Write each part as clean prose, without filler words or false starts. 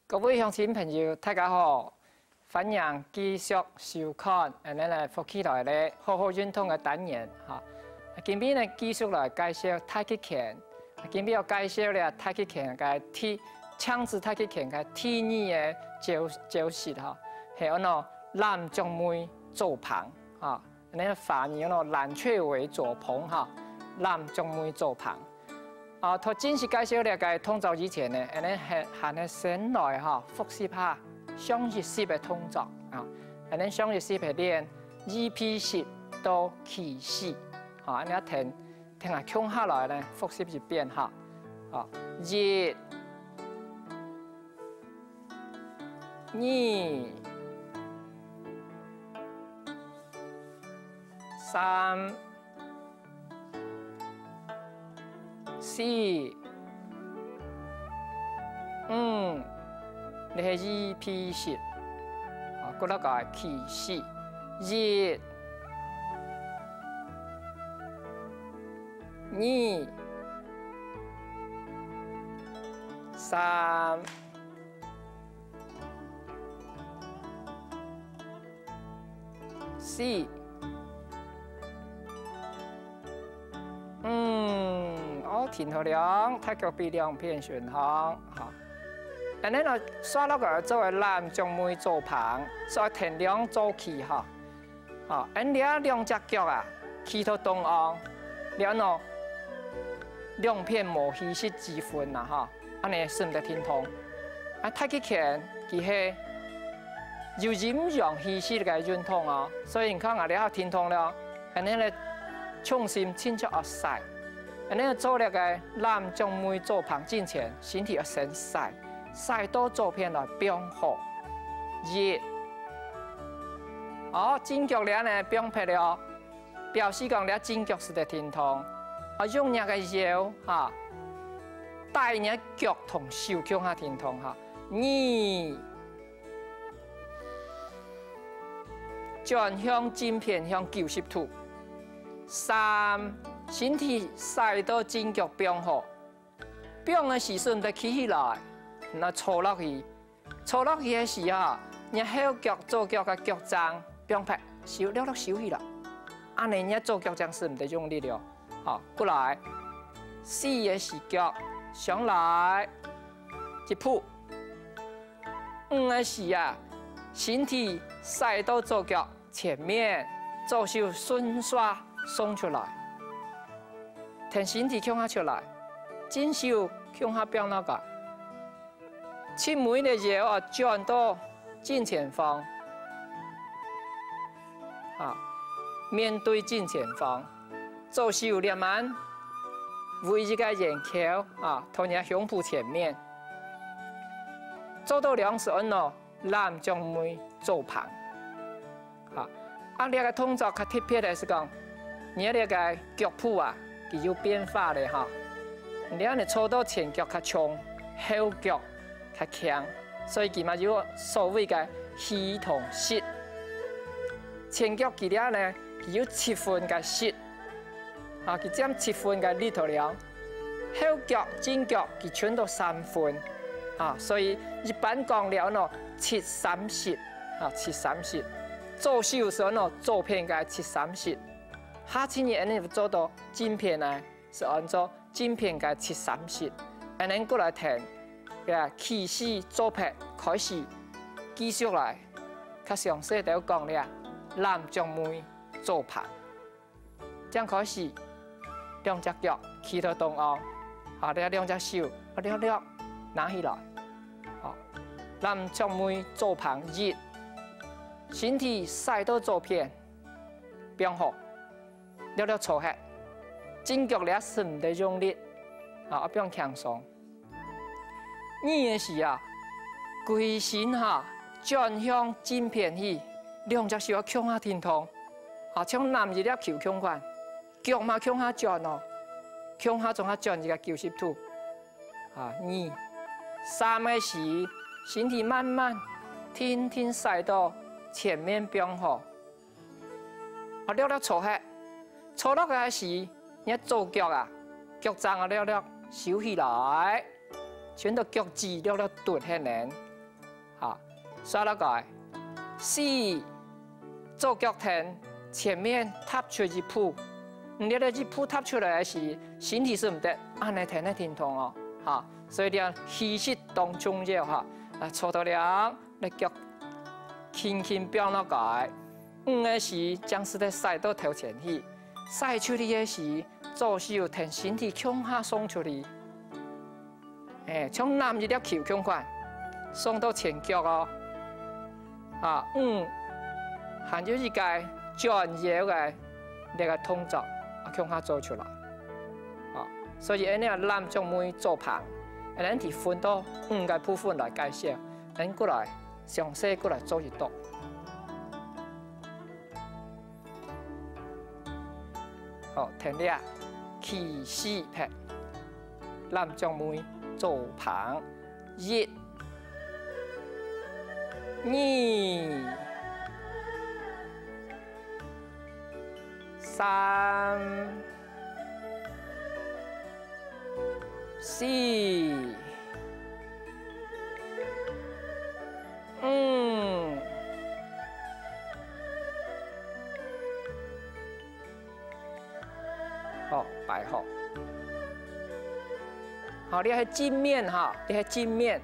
各位乡亲朋友，大家好！欢迎继续收看咱来福起来咧好好运动嘅单元哈。今边呢继续来介绍太极拳，今边要介绍咧太极拳嘅枪支太极拳嘅第二嘅招式哈，系按喏南中妹左旁哈，咱法语按喏蓝雀尾左旁哈，南中妹左旁。 头正式介绍了个动作之前呢，咱係先來複習下上一式嘅動作啊。咱上一式係練2P式到起式，啊，你聽下空下來呢，複習一遍哈。啊，1、2、3、4、5，你係2P式，啊，嗰個係起式，1、2、3、4。 停好了，太極比兩片旋行，哈。然後呢，刷落個做為南中妹左旁，再停兩做起哈。啊，兩隻腳啊，起到東岸，然後兩片無氣息之分啦哈。安尼算唔得天通。啊，太極拳佢係有陰陽氣息嘅運動啊，所以你看啊，你要天通了，然後呢，重心輕觸壓曬。 你做那個南中妹左旁之前，身體要先曬到左邊來變好。1，好，正腳咧呢變平了，表示講你正腳是得天通。啊，用那個腰哈，帶你腳同手向下天通哈。2，轉向正片向90度。3。 身體曬到正腳變好，變嘅時陣就起起來，那坐落去嘅時候，你後腳左腳嘅腳踭變平，收了收起來，安尼你左腳踭是唔得用力了。好，過來4嘅時腳上來一鋪，5嘅時啊，身體曬到左腳前面，左手順刷鬆出來。 聽身體向下出來，正手向下變那個，切每的腰啊轉到正前方，啊，面對正前方，左手連慢，圍一個眼球啊，同你胸脯前面，做到兩手按咯，南中妹左旁，啊，你個動作較特別的是講，你那個腳蹼啊。 佢有變化咧哈，你安尼操到前腳較衝，後腳較強，所以佢嘛有所謂嘅氣同勢。前腳佢哋呢，佢有7分嘅勢，啊，佢佔7分嘅力度了。後腳、正腳佢全到3分，啊，所以一般講了呢，7、3勢，啊，7、3勢。左手時呢，左片嘅7、3勢。 下次你安尼做到正片呢，是按照正片嘅7、3勢，然後過來停，嘅起始左拍開始繼續來，較詳細就講咧，南中妹左旁，這樣開始兩隻腳起到東岸，啊，你兩隻手啊略略拿起來，好，南中妹左旁1，身體曬到左片，變好。 略略坐下，正腳咧是唔得用力，啊，變輕鬆。2嘅時啊，規身哈轉向正片去，兩隻手要向下天通，啊，像男兒咧球向款，腳嘛向下轉哦，向下仲下轉一個90度，啊2、3嘅時，身體慢慢天曬到前面變好，啊，略略坐下。 坐落嘅時，你左腳啊，腳踭啊，略略收起來，全到腳趾略略凸起嚟，好，刷落来。4做脚停，前面踏出一步。你的一步踏出来时，身体是唔得，安尼停咧停痛哦，哈，所以你要气息当中要哈，啊，搓到了，你脚轻轻表落来。5个时将是在晒到头前去，晒出去的时，左手停身体向下送出去，从南一粒球向款送到前脚哦，啊，5还有一个专业的那个动作。向下做出来，啊，所以安尼咱将每做旁，咱提分到5个部分来介绍，咱过来详细过来做一道。好，停了，起4拍，咱将每做旁，1、2、3、4、5、好，摆好。好，你系正面哈，你系正面，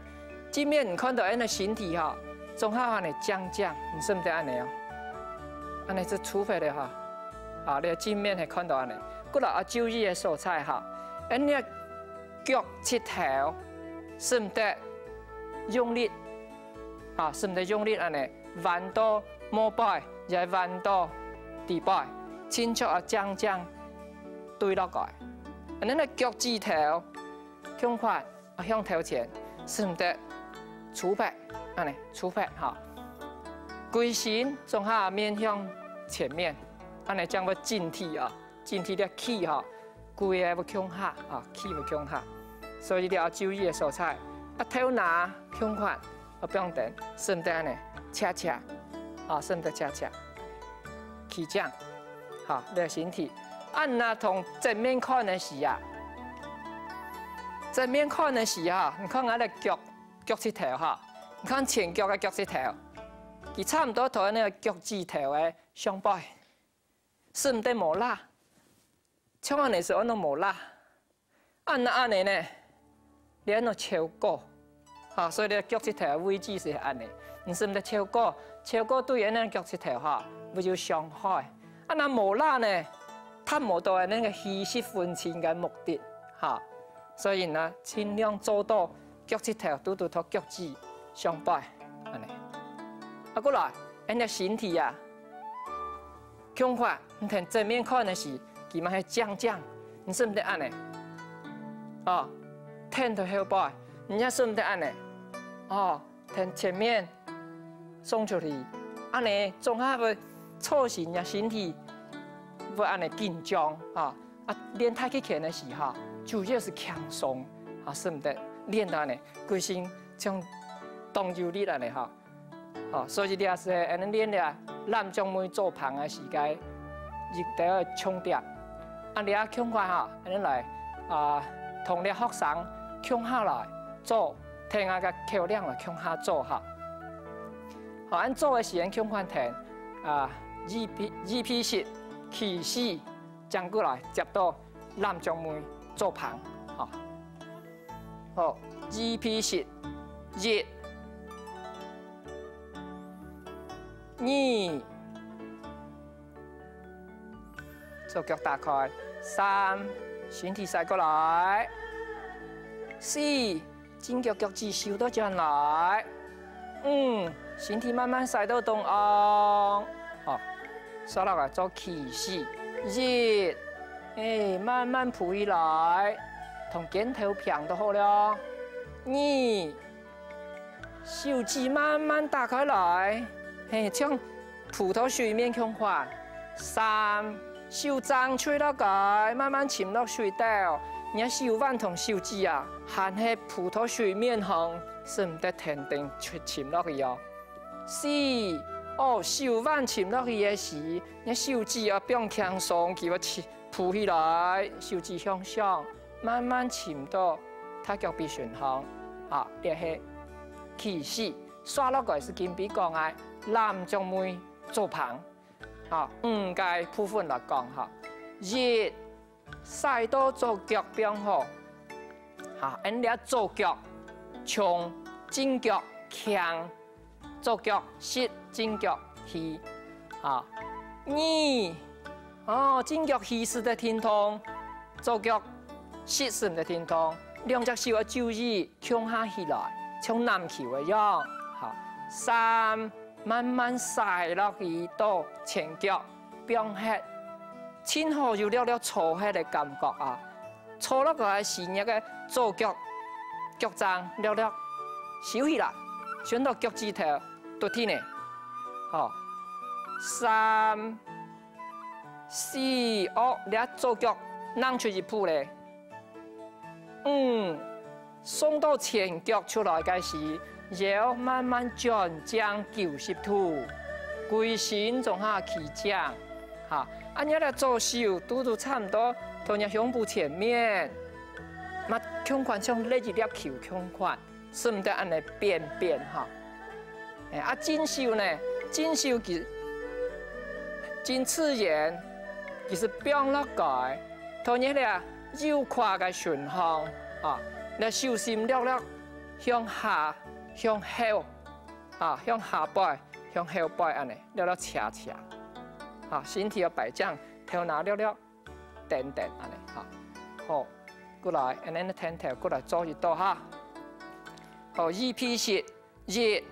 正面你看到人的身体哈，总好安尼降，你是不是安尼哦？安尼是粗肥的哈。啊，你正面係看到安尼，過來啊注意嘅所在哈，你嘅腳趾頭是唔得用力，啊，是唔得用力安尼，彎到摸擺，又係彎到地擺，清楚啊將對落來，你嘅腳趾頭向寬啊向頭前，是唔得粗拍安尼，粗拍哈，規身總下面向前面。安尼將要正體啊，正體的氣哈，規個要向下啊，氣要向下，所以你要注意嘅所在。啊，頭拿向寬，啊不用等，是唔得安尼，恰，啊是唔得恰，起降，好，你嘅身體。按那同正面看嘅時啊，正面看嘅時啊，你看我哋腳趾頭哈，你看前腳嘅腳趾頭，佢差唔多同那個腳趾頭嘅相擺。是唔得無拉，像安尼是安怎無拉，安尼呢？你安怎超過？啊，所以你腳趾頭嘅位置是安尼，你是唔得超過？超過對人哋腳趾頭哈，會有傷害。啊，那無拉呢？達唔到人哋嘅氣息分清嘅目的，哈。所以呢，盡量做到腳趾頭都同腳趾相擺，安尼。啊，過來，人哋身體啊。向寬，你睇正面看的是，佢咪係降，你是唔得安尼？哦，聽到後背，人家是唔得安尼？哦，睇前面送出去，安尼總係會促使人身體會安尼緊張啊！啊，練太極拳的時候，主要是輕鬆啊，是唔得練到安尼，規身像動有力安尼哈。哦，所以你也是安尼練咧。咱將每做旁嘅時間，亦都要重點。啊，你啊向寬哈，安尼來同啲學生向下來做，聽下個口令來向下做哈。好，按做嘅時間向寬停二批式起4，將過來接到咱將每做旁，哈。好，二批式1、2，左腳打開，3，身體曬過來，4，正腳腳趾收到轉來，5，身體慢慢曬到東岸，好，刷落來做起4，1，慢慢鋪起來，同肩頭平就好了，2，手指慢慢打開來。像葡萄水面向寬，3，手掌吹落來，慢慢潛落水底，你手腕同手指啊，含喺葡萄水面上，是唔得停定潛落去哦。4，手腕潛落去嘅時，你手指啊不用輕鬆，叫我鋪起來，手指向上，慢慢潛到太腳臂上方，啊，這係起4。刷落来是金比讲的男将妹做旁，哈，5个部分来讲哈。日赛道做脚变好，哈，人家做脚冲正脚强，做脚实正脚虚，啊，你哦正脚虚是在天通，做脚实是唔在天通，两只手要注意向下起来，像南球一样，哈。3慢慢晒落去到前脚变黑。前后有了粗黑的感觉啊，粗落来是那个左脚脚踭了收起来，旋到脚趾头倒天呢。好，3、4，哦，你左脚扔出一步嘞。送到前脚出来嘅时，要慢慢转将90度，规身从下起降，哈。按你来做手，都差不多，同你胸部前面，嘛胸款像勒一粒球胸款，是唔得按嚟变哈。啊，正手呢，正手其真自然，其实变落来，同你咧右胯嘅顺向啊，你手心了向下向后啊，向下摆向后摆安尼了斜。啊，身体要摆正，头拿了点安尼哈。好，过来，安尼天头过来做一道哈。好，1撇热，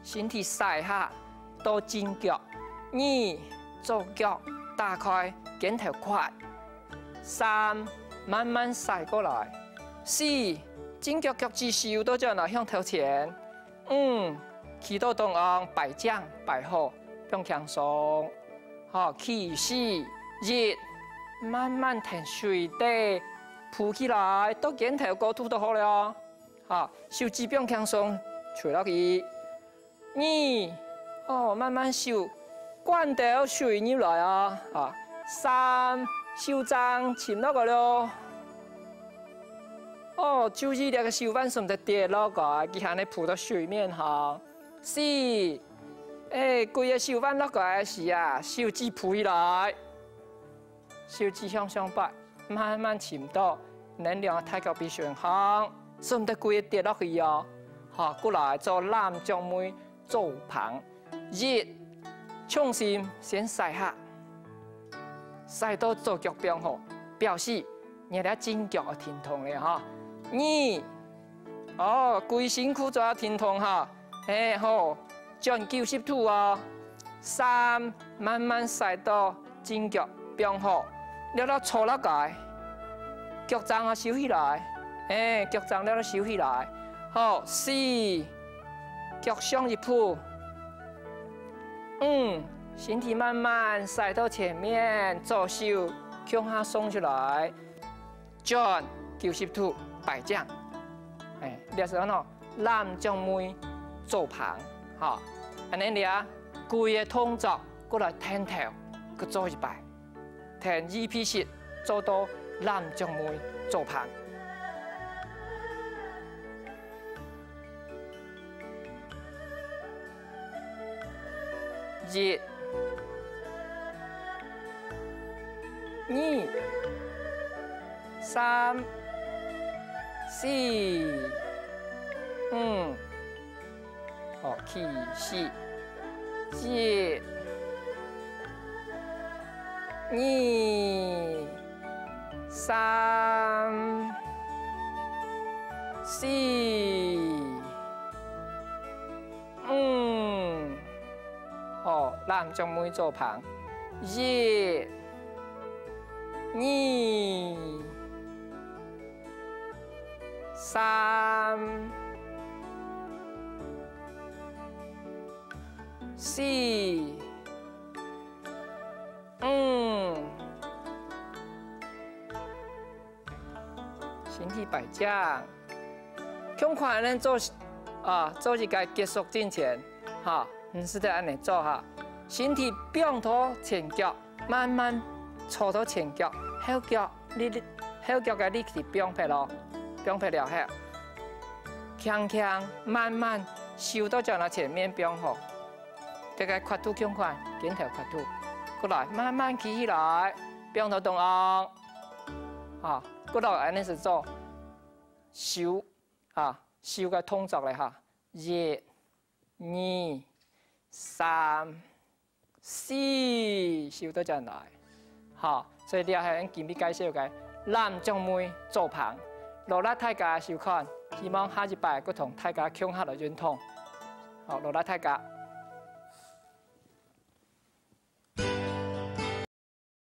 身体晒下到正脚，2左脚打开，肩头宽。3慢慢晒过来。4正脚脚趾手到这来向头前。起到动昂摆正摆好，向轻松。好，起势热，慢慢停水底，浮起来，到肩头高度就好了。好，手指变轻松，垂落去。2，哦，慢慢手，关到水入来啊。啊，3，手踭沉落去咯。哦，注意那个手腕是唔得跌落来，佢行嚟浮到水面上。4。规个手腕落来时啊，手指浮起来，手指向上摆，慢慢沉到能量太高比循环，使唔得规个跌落去哦。好，过来做男将妹做旁，热，重心先晒下，晒到做脚边吼，表示你哋正脚疼痛咧哈。2，哦，规身躯都要疼痛哈，好。转90度啊！3慢慢晒到正脚变好，了坐落来，脚踭啊收起来，脚踭了收起来。好，4脚上一步，5身体慢慢晒到前面，左手向下松出来，转90度摆正。那时候喏，男将妹做旁。好，安尼俩规个动作过来天头，佮做一摆，天2撇式做到男将妹做旁。1、2、3、4、好，起势，热，2、3、4，好，男将妹做旁，热，2、3、4、身体摆正，恐快咱做做一个结束之前，哈，是得安尼做哈。身体并头前脚，慢慢坐到前脚，后脚后脚嘅力气并撇咯，并撇了后，轻轻慢慢收到将来前面边吼，大概跨度向款，肩头跨度，过来慢慢起来，边头动昂，啊，过来安尼是做收啊，收个动作嘞哈，1、2、3、4，收到将来，好，所以你还今日介绍嘅男将妹做旁，罗拉大家收看，希望下一摆佮同大家共下来认同，好，罗拉大家。